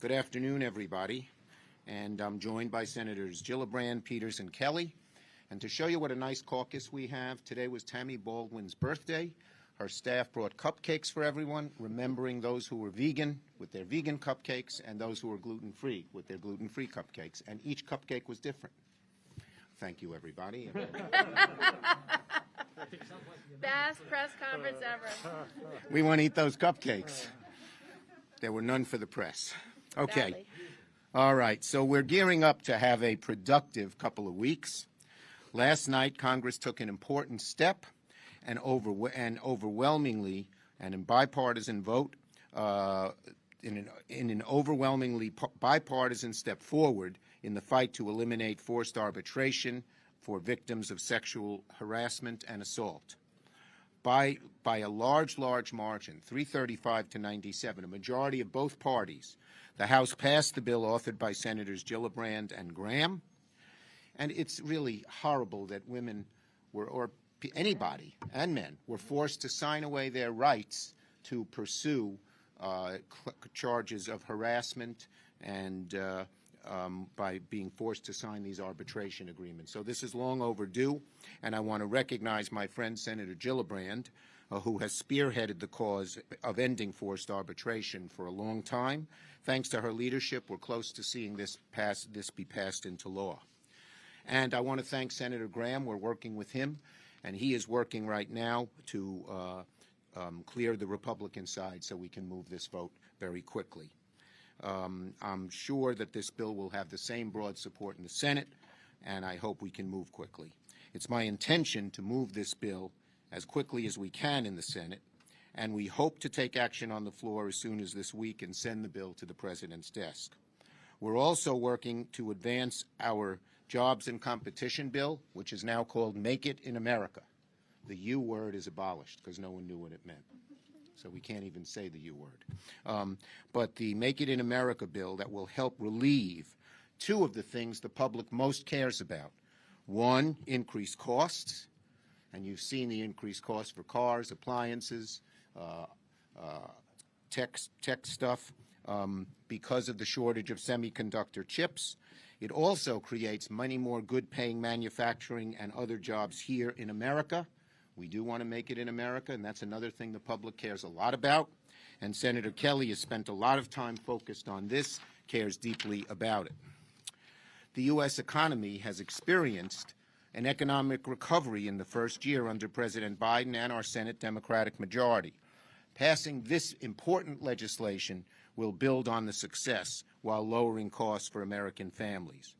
Good afternoon, everybody. And I'm joined by Senators Gillibrand, Peters, and Kelly. And to show you what a nice caucus we have, today was Tammy Baldwin's birthday. Her staff brought cupcakes for everyone, remembering those who were vegan with their vegan cupcakes and those who were gluten-free with their gluten-free cupcakes. And each cupcake was different. Thank you, everybody. Best press conference ever. We want to eat those cupcakes. There were none for the press. Okay. Badly. All right. So we're gearing up to have a productive couple of weeks. Last night, Congress took an important step and overwhelmingly, and in bipartisan vote, in an overwhelmingly bipartisan step forward in the fight to eliminate forced arbitration for victims of sexual harassment and assault. By a large margin, 335 to 97, a majority of both parties, the House passed the bill authored by Senators Gillibrand and Graham. And it's really horrible that women or anybody and men were forced to sign away their rights to pursue charges of harassment and by being forced to sign these arbitration agreements. So this is long overdue, and I want to recognize my friend Senator Gillibrand, who has spearheaded the cause of ending forced arbitration for a long time. Thanks to her leadership, we're close to seeing this be passed into law. And I want to thank Senator Graham. We're working with him, and he is working right now to clear the Republican side so we can move this vote very quickly. I'm sure that this bill will have the same broad support in the Senate, and I hope we can move quickly. It's my intention to move this bill as quickly as we can in the Senate, and we hope to take action on the floor as soon as this week and send the bill to the President's desk. We're also working to advance our Jobs and Competition Bill, which is now called Make It in America. The U word is abolished because no one knew what it meant. So we can't even say the U word. But the Make It in America bill that will help relieve two of the things the public most cares about. One, increased costs, and you've seen the increased costs for cars, appliances, tech stuff because of the shortage of semiconductor chips. It also creates many more good-paying manufacturing and other jobs here in America. We do want to make it in America, and that's another thing the public cares a lot about. And Senator Kelly has spent a lot of time focused on this, cares deeply about it. The U.S. economy has experienced an economic recovery in the first year under President Biden and our Senate Democratic majority. Passing this important legislation will build on the success while lowering costs for American families.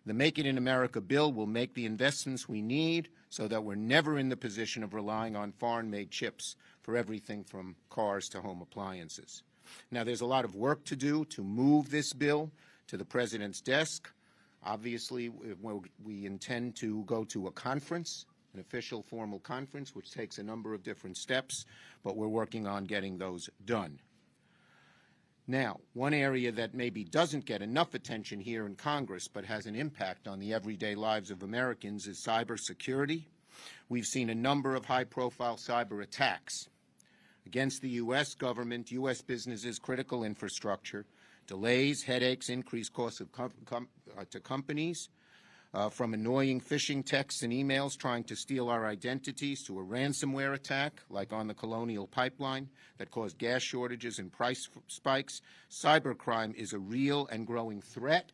The Make It in America bill will make the investments we need so that we're never in the position of relying on foreign-made chips for everything from cars to home appliances. Now, there's a lot of work to do to move this bill to the President's desk. Obviously, we intend to go to a conference, an official formal conference, which takes a number of different steps, but we're working on getting those done. Now, one area that maybe doesn't get enough attention here in Congress but has an impact on the everyday lives of Americans is cybersecurity. We've seen a number of high-profile cyber attacks against the U.S. government, U.S. businesses, critical infrastructure, delays, headaches, increased costs to companies, from annoying phishing texts and emails trying to steal our identities to a ransomware attack like on the Colonial Pipeline that caused gas shortages and price spikes. Cybercrime is a real and growing threat.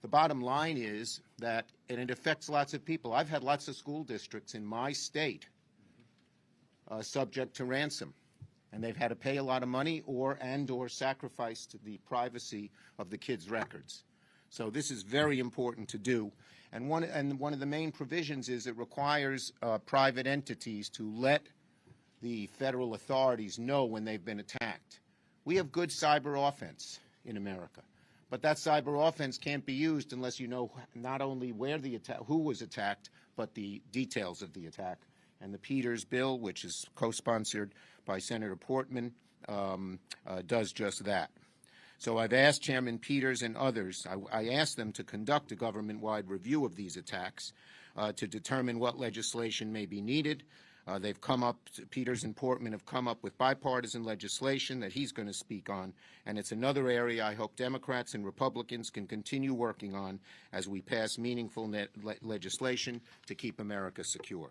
The bottom line is that, and it affects lots of people. I've had lots of school districts in my state subject to ransom, and they've had to pay a lot of money or sacrifice to the privacy of the kids' records. So this is very important to do. And one of the main provisions is it requires private entities to let the federal authorities know when they've been attacked. We have good cyber offense in America, but that cyber offense can't be used unless you know not only who was attacked, but the details of the attack. And the Peters bill, which is co-sponsored by Senator Portman, does just that. So I've asked Chairman Peters and others, I asked them to conduct a government-wide review of these attacks to determine what legislation may be needed. They've come up, Peters and Portman have come up with bipartisan legislation that he's going to speak on, and it's another area I hope Democrats and Republicans can continue working on as we pass meaningful legislation to keep America secure.